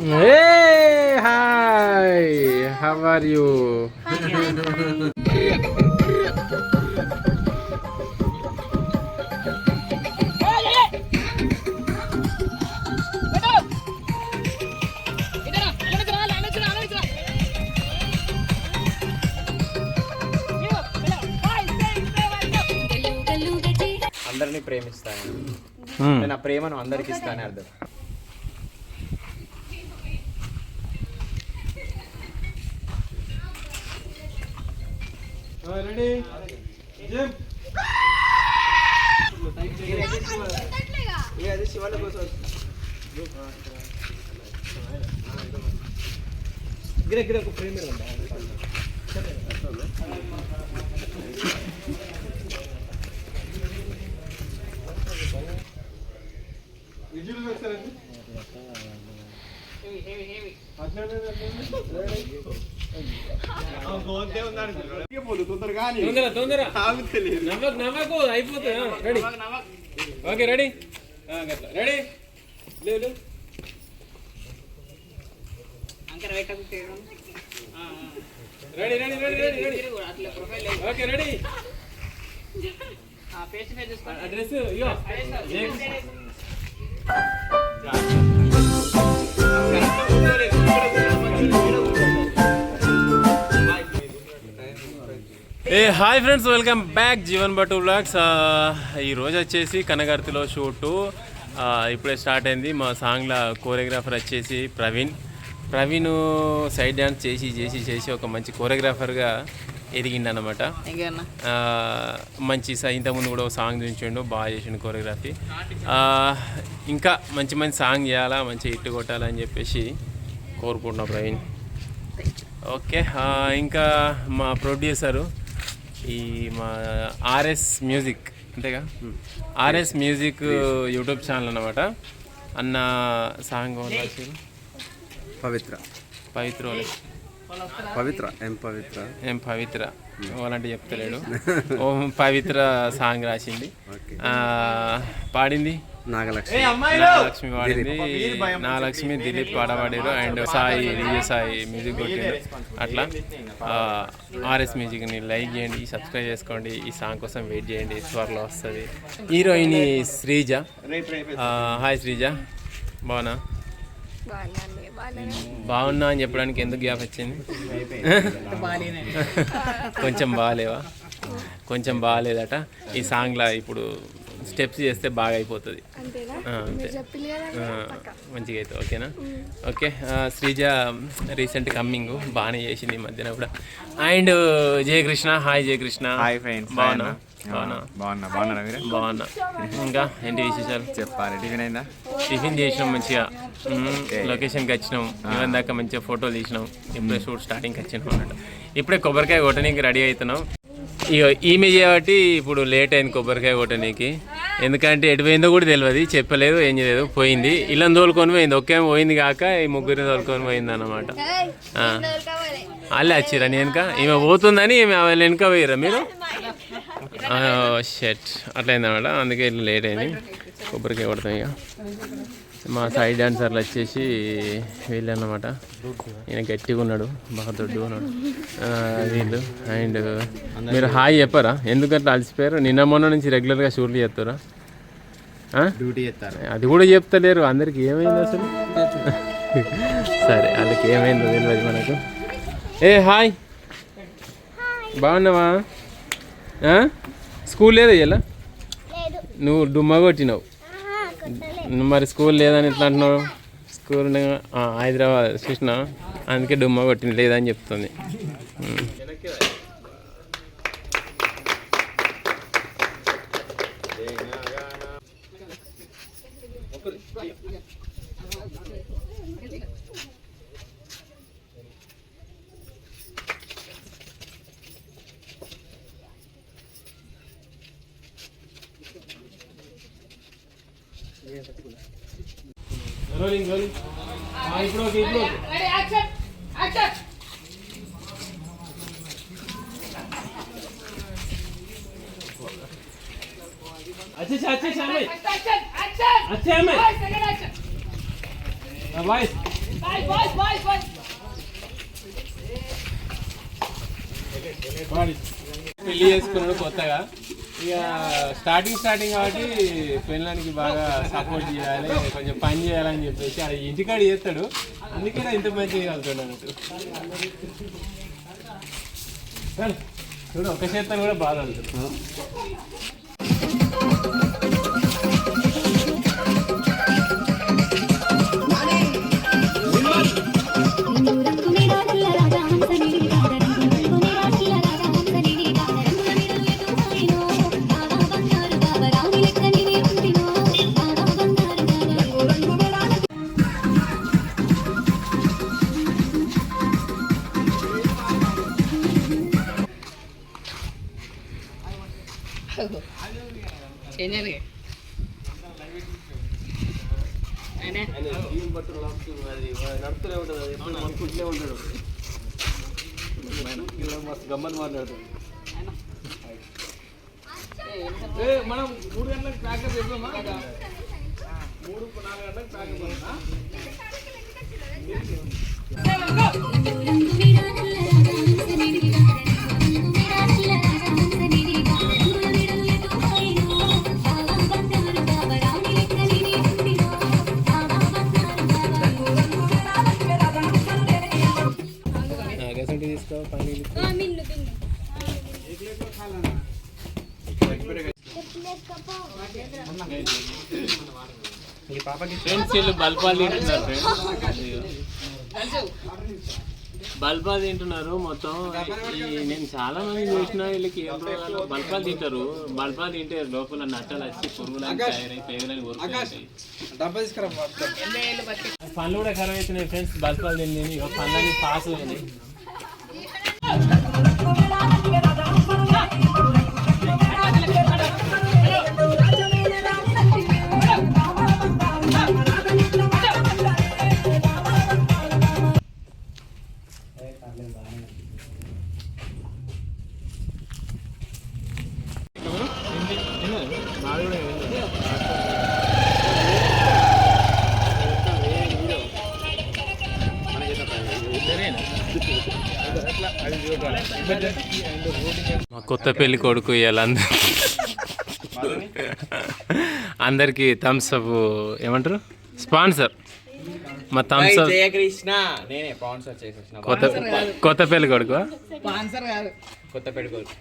Hey, hi. How are you? అందరినీ ప్రేమిస్తాను, నా ప్రేమను అందరికి ఇస్తానే అర్థం. నవ్వకు అయిపోతుంది. Ready okay ready ready ready ready ready ready okay ready address hi friends, welcome back Jeevan Bhattu vlogs. ఈరోజు వచ్చేసి కనగర్తిలో షూటు ఇప్పుడే స్టార్ట్ అయింది. మా సాంగ్ల కోరియోగ్రాఫర్ వచ్చేసి ప్రవీణ్ సైడ్ డ్యాన్స్ చేసి ఒక మంచి కోరియోగ్రాఫర్గా ఎదిగిండనమాట. మంచి ఇంతకుముందు కూడా ఒక సాంగ్ చూపించిండు, బాగా చేసిండు కోరియోగ్రఫీ. ఇంకా మంచి సాంగ్ చేయాలా, మంచి హిట్ కొట్టాలని చెప్పేసి కోరుకుంటున్నా ప్రవీణ్. ఓకే, ఇంకా మా ప్రొడ్యూసరు మా ఆర్ఎస్ మ్యూజిక్, అంతేగా, ఆర్ఎస్ మ్యూజిక్ యూట్యూబ్ ఛానల్ అన్నమాట. అన్న సాంగ్ ఏం పవిత్ర అలాంటి చెప్తలేడు. ఓం పవిత్ర సాంగ్ రాసింది, పాడింది నాగలక్ష్మి పాడింది, నాగలక్ష్మి దిలీప్ పాడబడారు, అండ్ సాయి మ్యూజిక్ కొట్టిండు. అట్లా ఆర్ఎస్ మ్యూజిక్ని లైక్ చేయండి, సబ్స్క్రైబ్ చేసుకోండి. ఈ సాంగ్ కోసం వెయిట్ చేయండి, త్వరలో వస్తుంది. హీరోయిన్ శ్రీజ. హాయ్ శ్రీజ, బాగున్నా అని చెప్పడానికి ఎందుకు గ్యాప్ వచ్చింది? కొంచెం బాగాలేదట. ఈ సాంగ్లా ఇప్పుడు స్టెప్స్ చేస్తే బాగా అయిపోతుంది, మంచిగా అవుతుంది. ఓకేనా? ఓకే, శ్రీజ రీసెంట్ కమ్మింగ్ బాగానే చేసింది ఈ మధ్యన కూడా. And Jayakrishna. Hi Jayakrishna. Hi friends, బాగున్నా. ఇంకా ఏంటి విశేషాలు చెప్పాలి. టిఫిన్ అయిందా? టిఫిన్ చేసినాం మంచిగా, లొకేషన్కి వచ్చినాం. ఈవెన్ దాకా మంచిగా ఫోటోలు తీసినాం. ఇప్పుడే షూట్ స్టార్టింగ్కి వచ్చినాం అన్నట్టు. ఇప్పుడే కొబ్బరికాయ కొట్టడానికి రెడీ అవుతున్నాం. ఈమె చేయబట్టి ఇప్పుడు లేట్ అయింది కొబ్బరికాయ కొట్టడానికి. ఎందుకంటే ఎటు పోయిందో కూడా తెలియదు, చెప్పలేదు, ఏం చేయలేదు. పోయింది, ఇళ్ళని తోలుకొని పోయింది. ఒకే పోయింది కాక ఈ ముగ్గురిని తోలుకొని పోయింది అన్నమాట. అల్లే వచ్చిరా వెనుక, ఈమె పోతుందని ఈమె వెనుక పోయిరా మీరు? షెట్ అట్లయిందన్నమాట. అందుకే ఇట్లా లేట్ అయింది. కొబ్బరికాయ కొడతాం. ఇక మా సైడ్ డాన్సర్లు వచ్చేసి వీళ్ళు అన్నమాట. ఈయన గట్టిగా ఉన్నాడు, బాగా దొడ్డుగా ఉన్నాడు వీళ్ళు. అండ్ మీరు హాయ్ చెప్పారా? ఎందుకంటే అలసిపోయారు. నిన్న మొన్న నుంచి రెగ్యులర్గా షూట్లు చేస్తారా? డ్యూటీ చేస్తారు, అది కూడా చెప్తలేరు. అందరికి ఏమైంది అసలు? సరే, వాళ్ళకి ఏమైందో తెలియదు మనకు. హాయ్, బాగున్నావా? స్కూల్ లేదా ఇలా? నువ్వు డుమ్మా కొట్టినావు మరి. స్కూల్ లేదని ఎట్లా అంటున్నావు? స్కూల్ హైదరాబాద్ చూసినా, అందుకే డుమ్మా కొట్టింది, లేదని చెప్తుంది. ఇప్పుడు अच्छा పెళ్లి చేసుకున్నాడు కొత్తగా. ఇక స్టార్టింగ్ కాబట్టి పెళ్ళానికి బాగా సపోర్ట్ చేయాలి, కొంచెం పని చేయాలని చెప్పేసి అది ఇంటికాడ చేస్తాడు. అందుకే నా ఇంత మంచి చేయగలుగుతాడు అన్నట్టు. చూడు ఒక చేస్తాను కూడా బాగా అడుగుతాడు. నడుతూనే ఉంటుంది, ఎప్పుడు మనకుంటూనే ఉంటాడు. మస్తు గమ్మత్ మాట్లాడుతాడు. మనం 3 గంటలకు ప్యాకప్ చేద్దామా? 3-4 గంటలకు ప్యాకప్ అవునా? ఫ్రెండ్స్ వీళ్ళు బల్పాలు తింటున్నారు. బల్పాలు తింటున్నారు మొత్తం. నేను చాలా మంది చూసిన వీళ్ళకి ఏం రోగాలు, బల్పాలు తింటారు. బల్పాలు తింటే లోపల నట్టలు వచ్చి పురుగులని తయారై పేగులని కొరుకుతాయి. పనులు కూడా ఖరాబ్ అవుతున్నాయి ఫ్రెండ్స్. బల్పాలు తిండి పనులన్నీ పాస్ అయినాయి. మా కొత్త పెళ్లి కొడుకు ఇవాళ అందరికి థమ్స్ అప్ ఏమంటారు స్పాన్సర్. మా థమ్స్ అప్ కొత్త పెళ్లి కొడుకు కొత్త పెళ్లి కొడుకు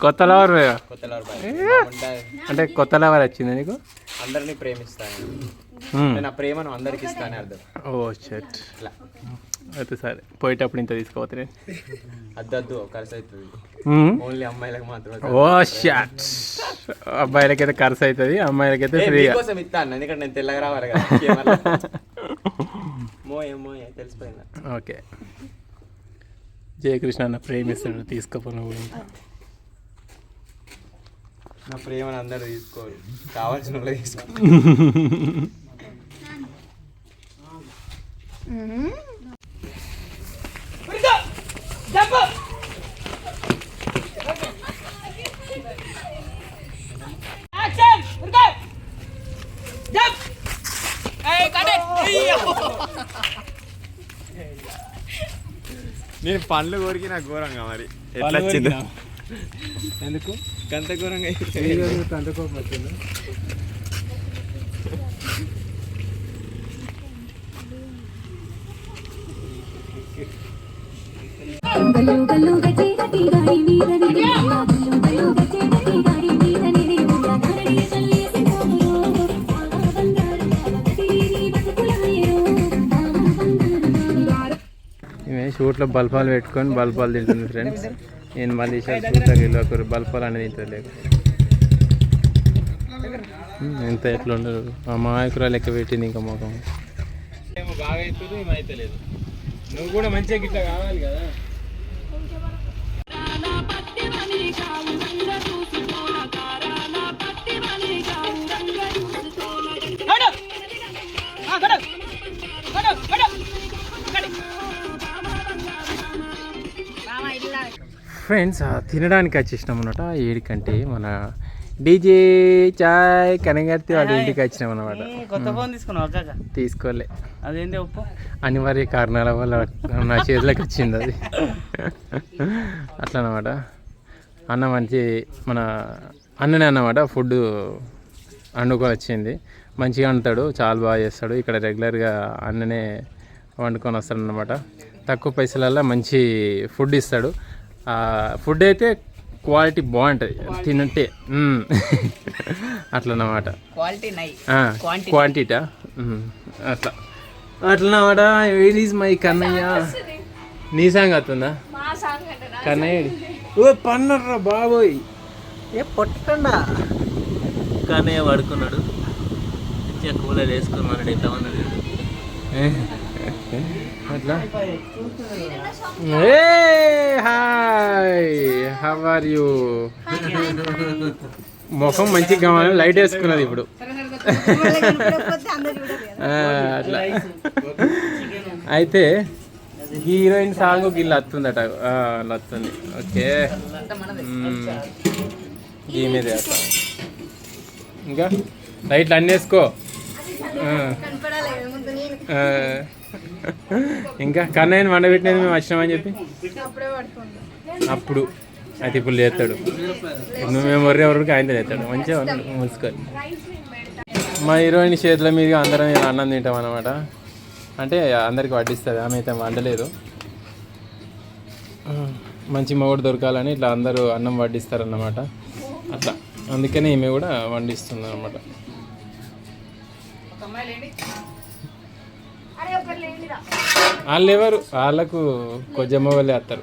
కొత్త లవర్ అంటే కొత్త లవర్ వచ్చింది నీకు? అందరినీ ప్రేమిస్తాను, నా ప్రేమను అందరికి ఇస్తానే అర్థం. ఓ షట్. అయితే సరే పోయేటప్పుడు ఇంత తీసుకోవద్దు. అద్దద్దు ఖర్చు అవుతుంది, ఓన్లీ అమ్మాయిలకు మాత్రం. ఓ షట్. అబ్బాయిలకైతే ఖర్చు అవుతుంది, అమ్మాయిలకైతే ఫ్రీగా కోసం ఇస్తాను. ఎందుకంటే నేను తెల్లగా రావాలి కదా. మోయే తెలిసిపోయిందా? ఓకే. జయకృష్ణ అన్న ప్రేమిస్తాడు, తీసుకోపోను. నా ప్రేమను అందరూ తీసుకోరు, కావాల్సిన వాళ్ళు తీసుకో. నేను పండ్లు కోరికి నాకు ఘోరంగా మరి ఎట్లా వచ్చింది? ఎందుకు గంత ఘోరంగా అంత కోపం వచ్చింది? షూట్లో బల్పాలు పెట్టుకొని బల్పాలు తింటుంది ఫ్రెండ్స్. నేను మళ్ళీ షూట్లోకి ఒకరు బల్పాలు అనేది తింటలేదు. ఎంత ఎట్లా ఉండదు మా మాయకురా లెక్క పెట్టింది ఇంకా మొఖం. బాగా అవుతుంది, ఏమైతే లేదు. నువ్వు కూడా మంచిగా గిట్లా కావాలి కదా. ఫ్రెండ్స్ తినడానికి వచ్చేసినాం అన్నమాట. 7 కంటే మన డీజే చాయ్ కనగర్తి వాళ్ళ ఇంటికి వచ్చినాం అనమాట. కొత్త ఫోన్ తీసుకున్నావు అక్క? తీసుకోలే, అదేంటి ఒప్పు అనివార్య కారణాల వల్ల నా చేతిలోకి వచ్చింది అది. అట్లా అనమాట. అన్న మంచి మన అన్ననే అన్నమాట ఫుడ్ వండుకొని వచ్చింది. మంచిగా వండుతాడు, చాలా బాగా చేస్తాడు. ఇక్కడ రెగ్యులర్గా అన్ననే వండుకొని వస్తాడు అన్నమాట. తక్కువ పైసలల్లో మంచి ఫుడ్ ఇస్తాడు. ఫుడ్ అయితే క్వాలిటీ బాగుంటుంది తినంటే. అట్లన్నమాట. క్వాంటిటీ అట్లా అట్లన్నమాట. Where is my Kannayya. నీ సాంగ్ వస్తుందా కన్నయ్య? ఓ పన్నర్రా బాబోయ్, ఏ పొట్టండా కన్నయ్య పడుకున్నాడు. కూలర్ వేసుకున్నాడు. ఎట్లా ఉన్నాడు అట్లా. Hi, how are you? ముఖం మంచిగా కావాలి, లైట్ వేసుకున్నది ఇప్పుడు. అట్లా అయితే హీరోయిన్ సాంగ్ గిల్లు వస్తుందట. అలా వస్తుంది. ఓకే, ఈ మీద ఇంకా లైట్లు అన్నీ వేసుకో. ఇంకా కన్నయ్యని వండబెట్టినది మేము వచ్చినామని చెప్పి అప్పుడు అయితే ఇప్పుడు లేస్తాడు. మేము ఎవరికి ఆయన లేస్తాడు. మంచిగా ముసుకొని మా హీరోయిన్ చేతుల మీదుగా అందరం ఇలా అన్నం తింటాం అనమాట. అంటే అందరికి వడ్డిస్తుంది, ఆమె అయితే వండలేదు. మంచి మొగుడు దొరకాలని ఇట్లా అందరూ అన్నం వడ్డిస్తారన్నమాట. అట్లా అందుకని ఈమె కూడా వండిస్తుంది అనమాట. వాళ్ళు ఎవరు, వాళ్ళకు కొజ్జమ్మ వాళ్ళే వస్తారు.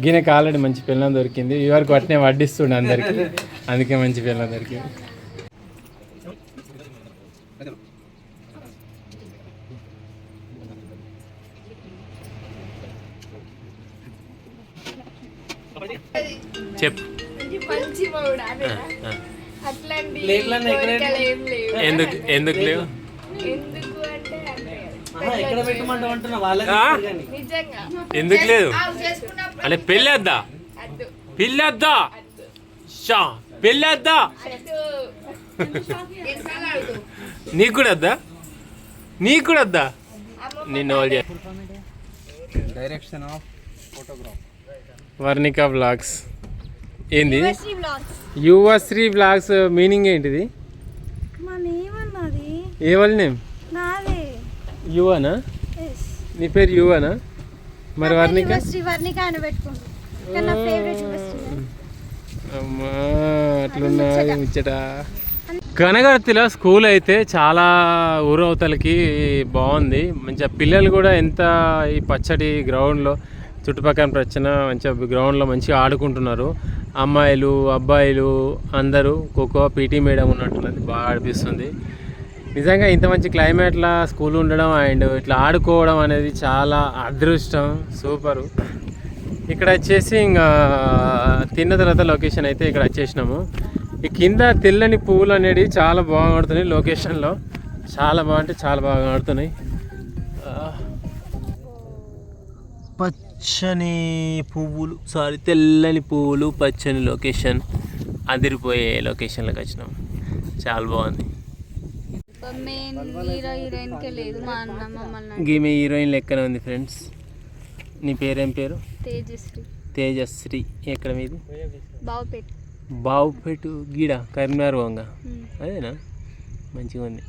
గినకి ఆల్రెడీ మంచి పిల్లం దొరికింది. ఇవరకు అట్నే వడ్డిస్తుండే అందరికి, అందుకే మంచి పిల్లం దొరికింది. చెప్పు. ఎందుకు ఎందుకు లేవు? ఎందుకు లేదు అంటే పెళ్ళేద్దా పెళ్ళేద్దా షా పెళ్ళేద్దా? నీకు కూడా వద్దా? నీకు కూడా వద్దా? నిన్న direction of photograph Varnika vlogs. ఏంది యువశ్రీ వ్లాగ్స్? మీనింగ్ ఏంటిది? ఏ వాళ్ళ నేమ్? యువనా? నీ పేరు యువనా? మరి వర్ణిక? అమ్మా అట్లున్నది ముచ్చట. కనగర్తిలో స్కూల్ అయితే చాలా ఊరవతలకి బాగుంది. మంచిగా పిల్లలు కూడా ఎంత ఈ పచ్చడి గ్రౌండ్లో చుట్టుపక్కల ప్రశ్న మంచిగా గ్రౌండ్లో మంచిగా ఆడుకుంటున్నారు. అమ్మాయిలు అబ్బాయిలు అందరూ ఖోఖో పీటీ మేడం ఉన్నట్టున్నది, బాగా ఆడిపిస్తుంది. నిజంగా ఇంత మంచి క్లైమేట్లో స్కూల్ ఉండడం అండ్ ఇట్లా ఆడుకోవడం అనేది చాలా అదృష్టం. సూపరు. ఇక్కడ వచ్చేసి ఇంకా తిన్న తర్వాత లొకేషన్ అయితే ఇక్కడ వచ్చేసినాము. ఈ కింద తెల్లని పువ్వులు అనేవి చాలా బాగా ఆడుతున్నాయి లొకేషన్లో. చాలా బాగుంటే చాలా బాగా ఆడుతున్నాయి. పచ్చని పువ్వులు, తెల్లని పువ్వులు, పచ్చని లొకేషన్, అదిరిపోయే లొకేషన్లోకి వచ్చినాం. చాలా బాగుంది. గీమె హీరోయిన్ లెక్కనే ఉంది ఫ్రెండ్స్. నీ పేరేం పేరు? తేజశ్రీ. తేజశ్రీ. ఎక్కడ మీది? బావుపేట గీడ కరీంనగర్ వంగ. అదేనా? మంచిగా ఉంది.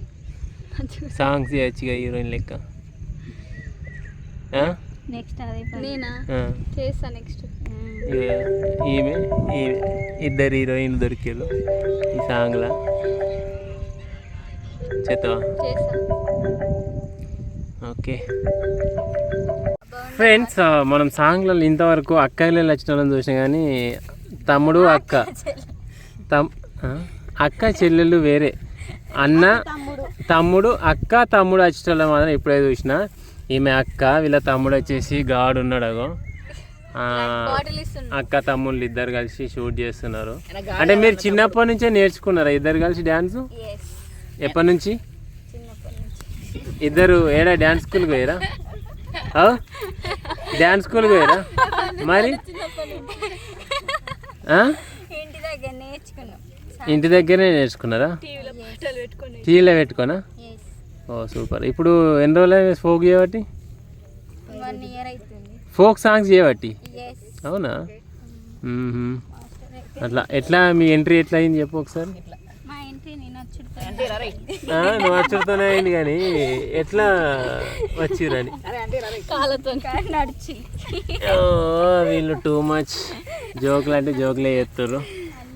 సాంగ్స్ చేయొచ్చుగా హీరోయిన్ లెక్క. ఈమె ఇద్దరు హీరోయిన్ దొరికారు ఈ సాంగ్లా. చేస్తావా? ఓకే ఫ్రెండ్స్, మనం సాంగ్లలో ఇంతవరకు అక్కలు వచ్చిన వాళ్ళని చూసినా కానీ తమ్ముడు అక్క అక్క చెల్లెళ్ళు వేరే, అన్న తమ్ముడు అక్క తమ్ముడు వచ్చేటోళ్ళ మాత్రం ఇప్పుడే చూసిన. ఈమె అక్క, వీళ్ళ తమ్ముడు వచ్చేసి గాడు ఉన్నాడు. అగో అక్క తమ్ముళ్ళు ఇద్దరు కలిసి షూట్ చేస్తున్నారు. అంటే మీరు చిన్నప్పటి నుంచే నేర్చుకున్నారా ఇద్దరు కలిసి డ్యాన్స్? ఎప్పటి నుంచి? ఇద్దరు ఏడా డ్యాన్స్ స్కూల్కి పోయారా? డ్యాన్స్ స్కూల్కి పోయారా మరి ఆ? ఇంటి దగ్గర నేర్చుకున్నాం. ఇంటి దగ్గరే నేర్చుకున్నారా? టీవీలో పెట్టుకోనా? ఓ సూపర్. ఇప్పుడు ఎన్ని రోజులు ఫోక్ చేయబట్టి? 1 year అవుతుంది. ఫోక్ సాంగ్స్ చేయబట్టి? Yes. అవునా? అట్లా ఎట్లా మీ ఎంట్రీ ఎట్లా అయింది చెప్పు ఒకసారి. మా ఎంట్రీ నేను నువ్వు అచ్చుడుతోనే అయింది కానీ ఎట్లా వచ్చిరని కాళ్ళతో నడిచి వీళ్ళు టూ మచ్ జోకులు అంటే జోకులే చేస్తారు.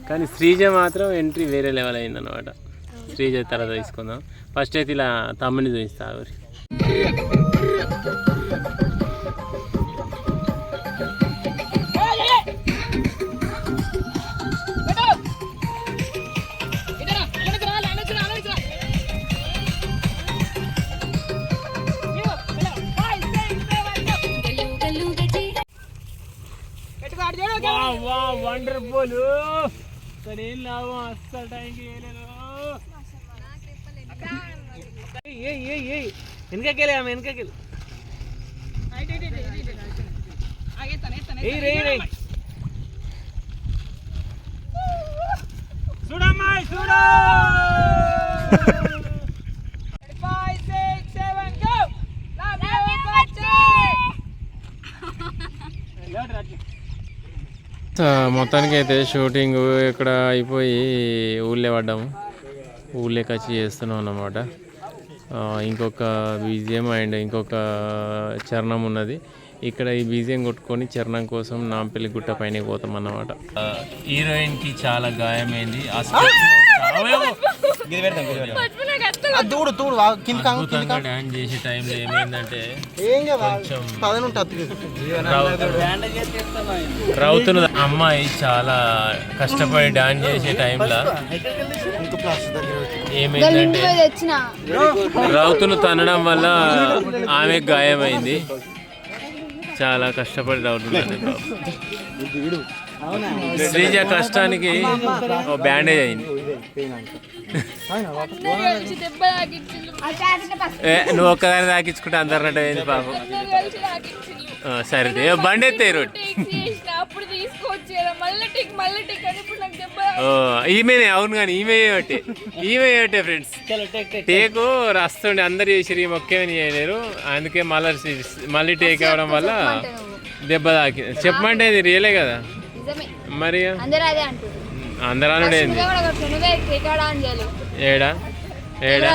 కానీ శ్రీజ మాత్రం ఎంట్రీ వేరే లెవెల్ అయిందన్నమాట. శ్రీజ తర్వాత తీసుకుందాం. ఫస్ట్ అయితే ఇలా తమ్ముని చూపిస్తా. వండర్ఫుల్. ఏం లాభం అస్సలు టైంకి వెనకకెళ్ళి ఆమె వెనకకెళ్ళి చూడమ్మా చూడ. మొత్తానికి అయితే షూటింగ్ ఇక్కడ అయిపోయి ఊళ్ళో పడ్డాము. ఊళ్ళోకి వచ్చి చేస్తున్నాం అన్నమాట. ఇంకొక బీజిఎం అండ్ ఇంకొక చరణం ఉన్నది. ఇక్కడ ఈ బీజిఎం కొట్టుకొని చరణం కోసం నాంపల్లి గుట్ట పైన పోతాం అన్నమాట. హీరోయిన్కి చాలా గాయమైంది. అద్భుతంగా డాన్స్ చేసే టైంలో ఏమైందంటే రౌతును అమ్మాయి చాలా కష్టపడి డాన్స్ చేసే టైంలో ఏమైందంటే రౌతును తనడం వల్ల ఆమె గాయమైంది. చాలా కష్టపడి రౌతుంది. శ్రీజ కష్టానికి బ్యాండేజ్ అయింది. నువ్వు ఒక్కదాన్ని తాకించుకుంటే అందరినట్టు అయింది పాపం. సరే బండి ఎత్తే రోడ్ ఈమెనే. అవును కానీ ఈమె ఏమిటే ఫ్రెండ్స్ టేకు రాస్తుండే అందరు చేసిరు. ఈ మొక్కేమని చేయలేరు. అందుకే మళ్ళీ టేక్ అవ్వడం వల్ల దెబ్బ తాకి. చెప్పమంటే ఇది రియలే కదా మరి. అందరూ ఏంది ఏడా ఏడా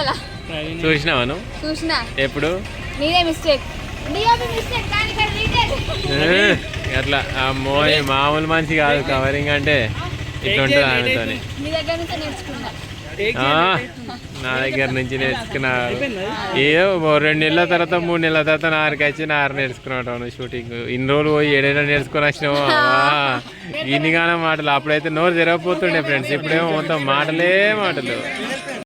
చూసినావా నువ్వు? చూసినా. ఎప్పుడు? నీదే మిస్టేక్. అట్లా అమ్మో మామూలు మనిషి కాదు. కవరింగ్ అంటే ఇట్లా ఉంటుంది ఆమెతో. నా దగ్గర నుంచి నేర్చుకున్నారు. ఏదో 2 నెలల తర్వాత 3 నెలల తర్వాత నారుకి వచ్చి నారు నేర్చుకున్నావు షూటింగ్. ఇన్ని రోజులు పోయి 7 నెలలు నేర్చుకుని వచ్చినావు. ఇన్నిగానో మాటలు. అప్పుడైతే నోరు తెరవపోతుండే ఫ్రెండ్స్. ఇప్పుడేమో మొత్తం మాటలే మాటలు.